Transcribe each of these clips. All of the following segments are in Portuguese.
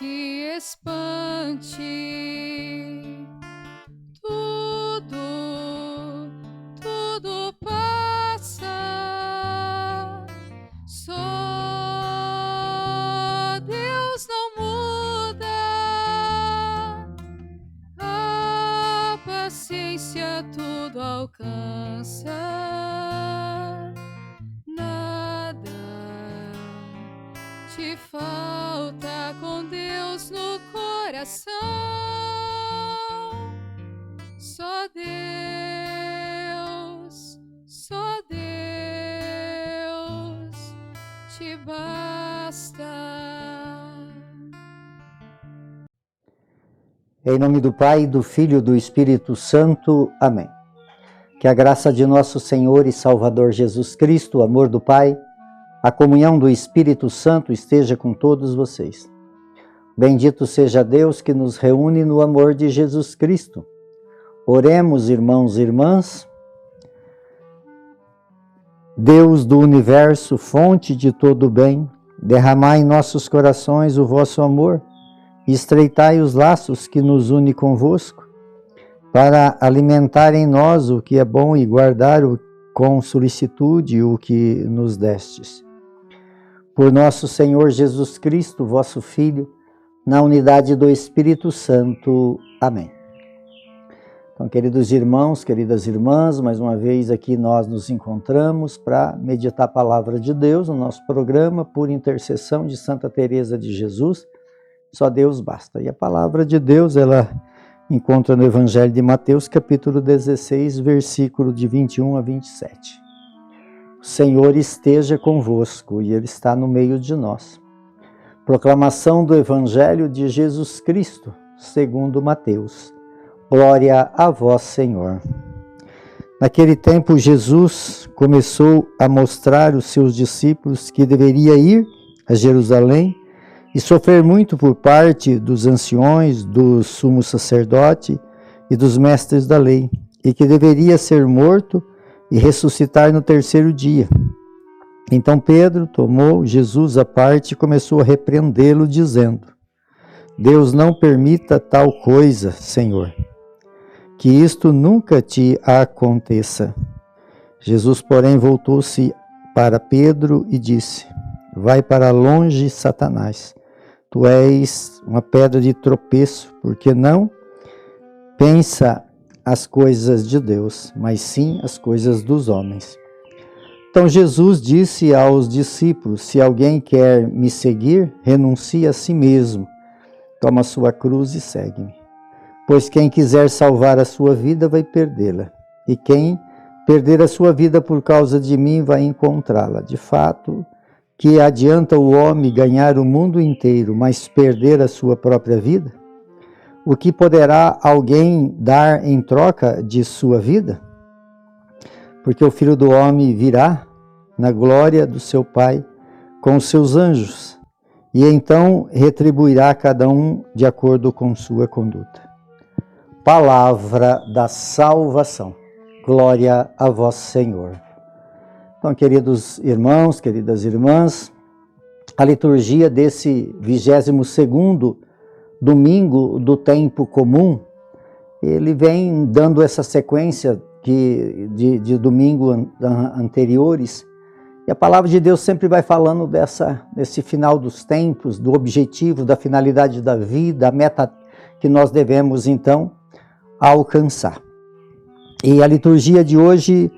te espante. Tudo passa. Só Deus não muda. A paciência tudo alcança. Nada te falta com Deus no coração. Só Deus te basta. Em nome do Pai, do Filho e do Espírito Santo. Amém. Que a graça de nosso Senhor e Salvador Jesus Cristo, o amor do Pai, a comunhão do Espírito Santo esteja com todos vocês. Bendito seja Deus que nos reúne no amor de Jesus Cristo. Oremos, irmãos e irmãs. Deus do universo, fonte de todo bem, derramai em nossos corações o vosso amor e estreitai os laços que nos une convosco, para alimentar em nós o que é bom e guardar com solicitude o que nos destes. Por nosso Senhor Jesus Cristo, vosso Filho, na unidade do Espírito Santo. Amém. Então, queridos irmãos, queridas irmãs, mais uma vez aqui nós nos encontramos para meditar a palavra de Deus no nosso programa, por intercessão de Santa Teresa de Jesus. Só Deus basta. E a palavra de Deus, ela encontra no Evangelho de Mateus, capítulo 16, versículo de 21 a 27. O Senhor esteja convosco e Ele está no meio de nós. Proclamação do Evangelho de Jesus Cristo, segundo Mateus. Glória a vós, Senhor. Naquele tempo, Jesus começou a mostrar aos seus discípulos que deveria ir a Jerusalém e sofrer muito por parte dos anciões, do sumo sacerdote e dos mestres da lei, e que deveria ser morto e ressuscitar no terceiro dia. Então Pedro tomou Jesus à parte e começou a repreendê-lo, dizendo: Deus não permita tal coisa, Senhor, que isto nunca te aconteça. Jesus, porém, voltou-se para Pedro e disse: Vai para longe, Satanás. Tu és uma pedra de tropeço, porque não pensa as coisas de Deus, mas sim as coisas dos homens. Então Jesus disse aos discípulos: Se alguém quer me seguir, renuncie a si mesmo, toma a sua cruz e segue-me. Pois quem quiser salvar a sua vida vai perdê-la, e quem perder a sua vida por causa de mim vai encontrá-la. De fato, que adianta o homem ganhar o mundo inteiro, mas perder a sua própria vida? O que poderá alguém dar em troca de sua vida? Porque o Filho do Homem virá na glória do seu Pai com os seus anjos, e então retribuirá cada um de acordo com sua conduta. Palavra da salvação. Glória a vós, Senhor. Então, queridos irmãos, queridas irmãs, a liturgia desse 22º domingo do tempo comum, ele vem dando essa sequência de domingo anteriores, e a palavra de Deus sempre vai falando desse final dos tempos, do objetivo, da finalidade da vida, a meta que nós devemos então alcançar. E a liturgia de hoje,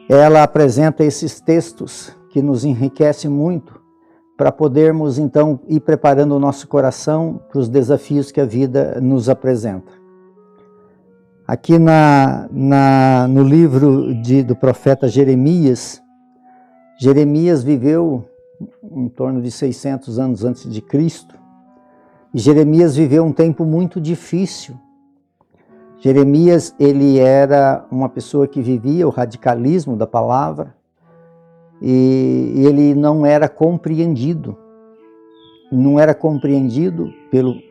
ela apresenta esses textos que nos enriquecem muito para podermos então ir preparando o nosso coração para os desafios que a vida nos apresenta. Aqui no livro do profeta Jeremias, Jeremias viveu em torno de 600 anos antes de Cristo, e Jeremias viveu um tempo muito difícil. Jeremias, ele era uma pessoa que vivia o radicalismo da palavra, e ele não era compreendido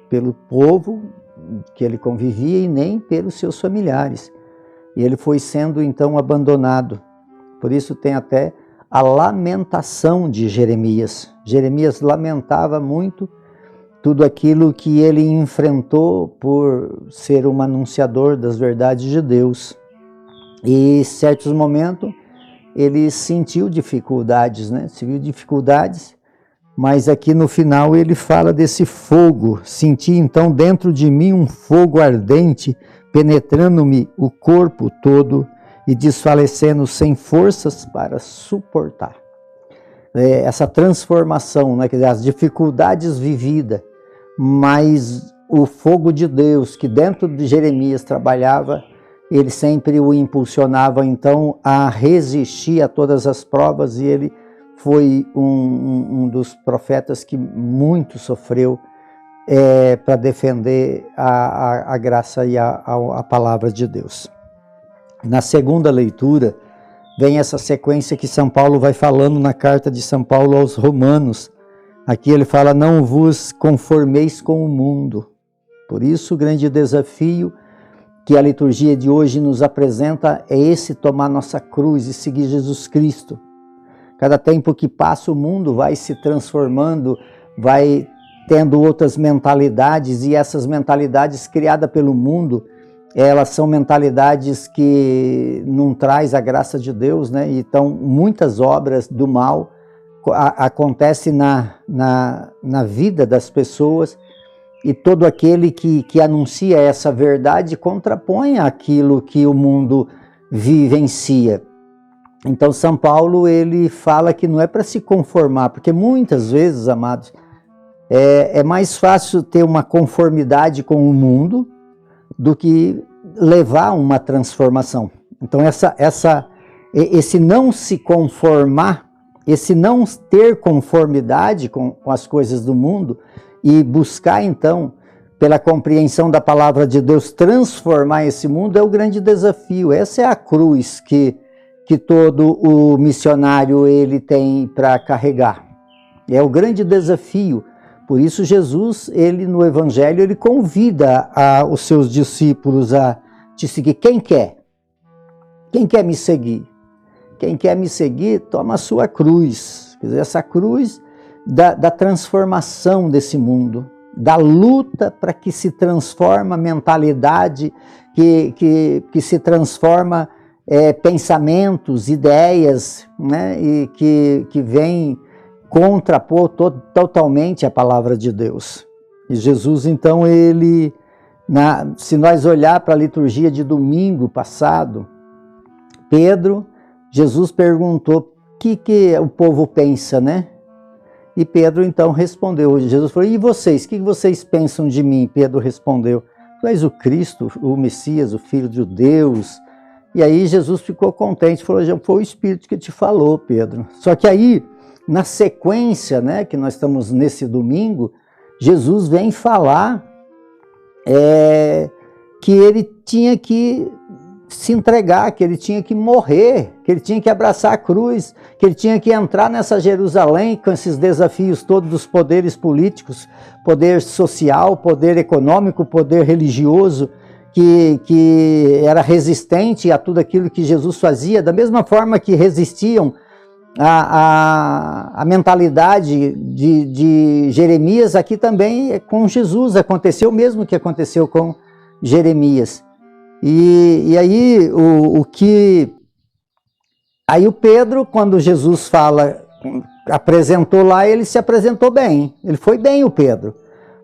pelo povo que ele convivia e nem pelos seus familiares. E ele foi sendo então abandonado. Por isso tem até a lamentação de Jeremias. Jeremias lamentava muito tudo aquilo que ele enfrentou por ser um anunciador das verdades de Deus. E em certos momentos ele sentiu dificuldades, né? Mas aqui no final ele fala desse fogo. Senti então dentro de mim um fogo ardente, penetrando-me o corpo todo e desfalecendo sem forças para suportar. Essa transformação, né? Quer dizer, as dificuldades vividas, mas o fogo de Deus que dentro de Jeremias trabalhava, ele sempre o impulsionava então a resistir a todas as provas, e ele foi um dos profetas que muito sofreu para defender a graça e a palavra de Deus. Na segunda leitura, vem essa sequência que São Paulo vai falando na carta de São Paulo aos Romanos. Aqui ele fala: não vos conformeis com o mundo. Por isso o grande desafio que a liturgia de hoje nos apresenta é esse: tomar nossa cruz e seguir Jesus Cristo. Cada tempo que passa o mundo vai se transformando, vai tendo outras mentalidades, e essas mentalidades criadas pelo mundo, elas são mentalidades que não traz a graça de Deus, né? Então muitas obras do mal acontecem na vida das pessoas, e todo aquele que anuncia essa verdade contrapõe aquilo que o mundo vivencia. Então São Paulo ele fala que não é para se conformar, porque muitas vezes, amados, é mais fácil ter uma conformidade com o mundo do que levar uma transformação. Então esse não se conformar, esse não ter conformidade com as coisas do mundo e buscar então, pela compreensão da palavra de Deus, transformar esse mundo, é o grande desafio. Essa é a cruz que todo o missionário ele tem para carregar. É o grande desafio. Por isso Jesus, ele no Evangelho, ele convida os seus discípulos a te seguir. Quem quer? Quem quer me seguir? Quem quer me seguir, toma a sua cruz. Quer dizer, essa cruz da transformação desse mundo, da luta para que se transforme a mentalidade, que se transforma pensamentos, ideias, né? E que vem contrapor totalmente a palavra de Deus. E Jesus, então, se nós olhar para a liturgia de domingo passado, Jesus perguntou o que o povo pensa, né? E Pedro então respondeu. Jesus falou: e vocês? O que vocês pensam de mim? Pedro respondeu: tu és o Cristo, o Messias, o Filho de Deus. E aí Jesus ficou contente, falou: já foi o Espírito que te falou, Pedro. Só que aí, na sequência, né, que nós estamos nesse domingo, Jesus vem falar que ele tinha que se entregar, que ele tinha que morrer, que ele tinha que abraçar a cruz, que ele tinha que entrar nessa Jerusalém com esses desafios todos dos poderes políticos, poder social, poder econômico, poder religioso, que era resistente a tudo aquilo que Jesus fazia, da mesma forma que resistiam a mentalidade de Jeremias. Aqui também com Jesus aconteceu o mesmo que aconteceu com Jeremias. E aí aí o Pedro, quando Jesus apresentou lá, ele se apresentou bem, ele foi bem, o Pedro.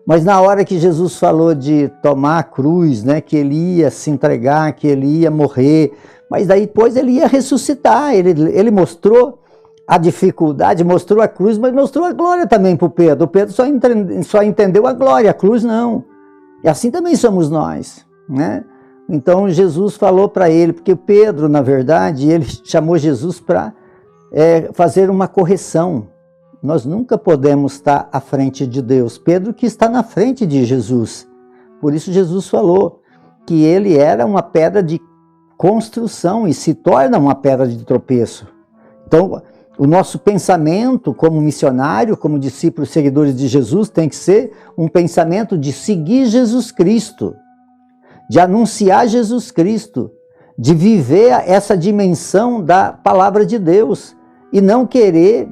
Mas na hora que Jesus falou de tomar a cruz, né, que ele ia se entregar, que ele ia morrer, mas daí depois ele ia ressuscitar, ele mostrou a dificuldade, mostrou a cruz, mas mostrou a glória também para o Pedro. O Pedro só entendeu a glória, a cruz não. E assim também somos nós, né? Então Jesus falou para ele, porque Pedro, na verdade, ele chamou Jesus para fazer uma correção. Nós nunca podemos estar à frente de Deus. Pedro que está na frente de Jesus. Por isso Jesus falou que ele era uma pedra de construção e se torna uma pedra de tropeço. Então, o nosso pensamento como missionário, como discípulos seguidores de Jesus, tem que ser um pensamento de seguir Jesus Cristo, de anunciar Jesus Cristo, de viver essa dimensão da palavra de Deus e não querer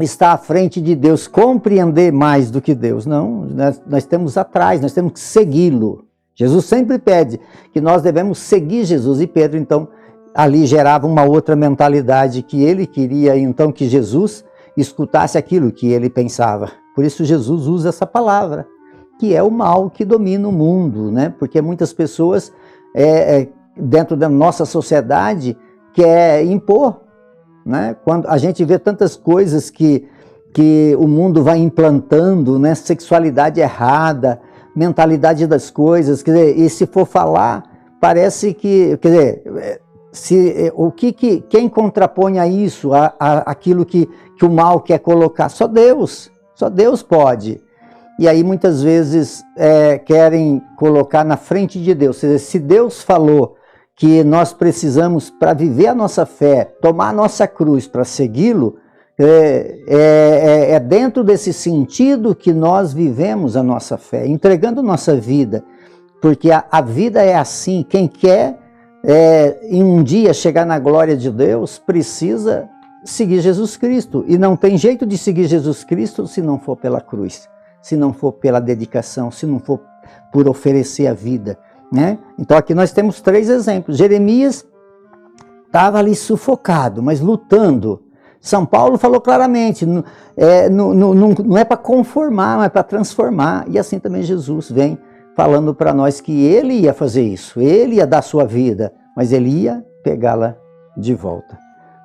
estar à frente de Deus, compreender mais do que Deus. Não, nós temos atrás, nós temos que segui-lo. Jesus sempre pede que nós devemos seguir Jesus. E Pedro, então, ali gerava uma outra mentalidade, que ele queria, então, que Jesus escutasse aquilo que ele pensava. Por isso Jesus usa essa palavra, que é o mal que domina o mundo, né? Porque muitas pessoas, dentro da nossa sociedade, quer impor, né? Quando a gente vê tantas coisas que o mundo vai implantando, né? Sexualidade errada, mentalidade das coisas, quer dizer, e se for falar, parece que, quer dizer, quem contrapõe a isso, aquilo que o mal quer colocar? Só Deus pode. E aí muitas vezes querem colocar na frente de Deus. Ou seja, se Deus falou que nós precisamos, para viver a nossa fé, tomar a nossa cruz para segui-lo, é dentro desse sentido que nós vivemos a nossa fé, entregando nossa vida, porque a vida é assim. Quem quer em um dia chegar na glória de Deus precisa seguir Jesus Cristo, e não tem jeito de seguir Jesus Cristo se não for pela cruz, se não for pela dedicação, se não for por oferecer a vida, né? Então aqui nós temos 3 exemplos. Jeremias estava ali sufocado, mas lutando. São Paulo falou claramente, não é para conformar, mas é para transformar. E assim também Jesus vem falando para nós que ele ia fazer isso, ele ia dar sua vida, mas ele ia pegá-la de volta.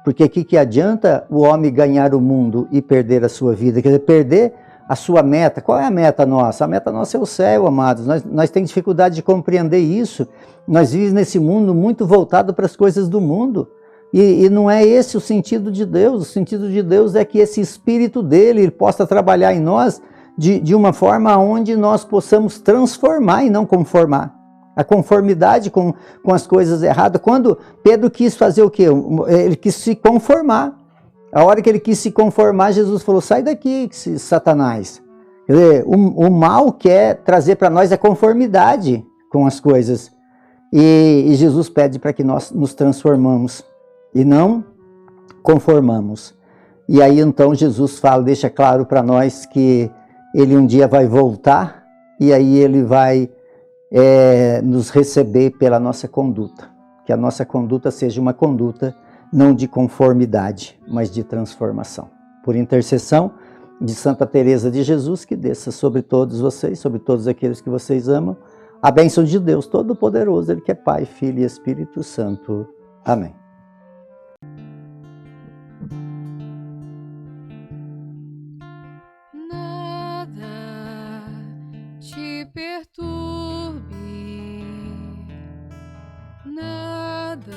Porque o que adianta o homem ganhar o mundo e perder a sua vida? Quer dizer, perder a sua meta. Qual é a meta nossa? A meta nossa é o céu, amados. Nós temos dificuldade de compreender isso. Nós vivemos nesse mundo muito voltado para as coisas do mundo. E não é esse o sentido de Deus. O sentido de Deus é que esse Espírito dele ele possa trabalhar em nós de uma forma onde nós possamos transformar e não conformar. A conformidade com as coisas erradas. Quando Pedro quis fazer o quê? Ele quis se conformar. A hora que ele quis se conformar, Jesus falou: sai daqui, Satanás. Quer dizer, o mal quer trazer para nós a conformidade com as coisas. E Jesus pede para que nós nos transformamos e não conformamos. E aí então Jesus fala, deixa claro para nós que ele um dia vai voltar e aí ele vai nos receber pela nossa conduta. Que a nossa conduta seja uma conduta não de conformidade, mas de transformação. Por intercessão de Santa Teresa de Jesus, que desça sobre todos vocês, sobre todos aqueles que vocês amam, a bênção de Deus Todo-Poderoso, Ele que é Pai, Filho e Espírito Santo. Amém. Nada te perturbe, nada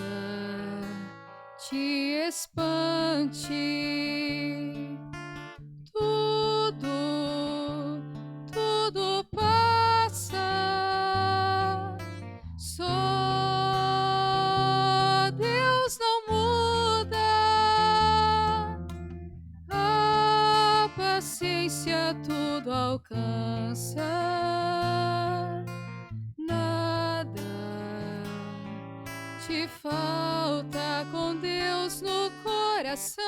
te espante, tudo passa, só Deus não muda, a paciência tudo alcança, nada te falta com Deus no coração,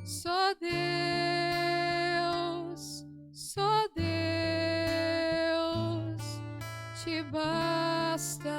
só Deus te basta.